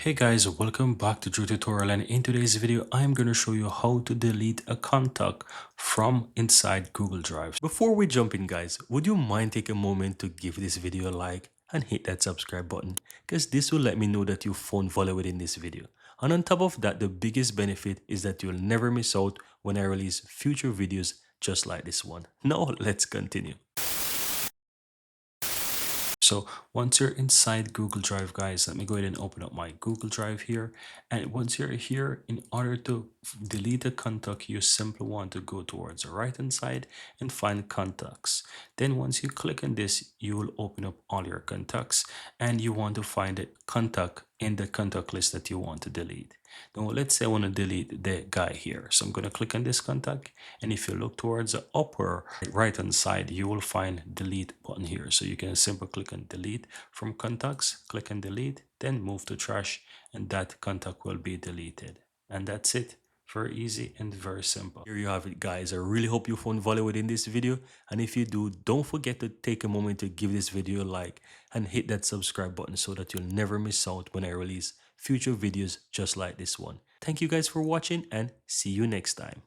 Hey guys, welcome back to Drew Tutorial, and in today's video I'm going to show you how to delete a contact from inside Google Drive. Before we jump in guys, would you mind take a moment to give this video a like and hit that subscribe button, because this will let me know that you found value within this video. And on top of that, the biggest benefit is that you'll never miss out when I release future videos just like this one. Now let's continue. So once you're inside Google Drive, guys, let me go ahead and open up my Google Drive here. And once you're here, in order to delete a contact, you simply want to go towards the right hand side and find contacts. Then once you click on this, you will open up all your contacts and you want to find a contact in the contact list that you want to delete. Now let's say I want to delete the guy here. So I'm going to click on this contact, and if you look towards the upper right hand side, you will find delete button here. So you can simply click on delete from contacts, click on delete, then move to trash, and that contact will be deleted. And that's it. Very easy and very simple. Here you have it guys. I really hope you found value within this video, and if you do, don't forget to take a moment to give this video a like and hit that subscribe button so that you'll never miss out when I release future videos just like this one. Thank you guys for watching, and see you next time.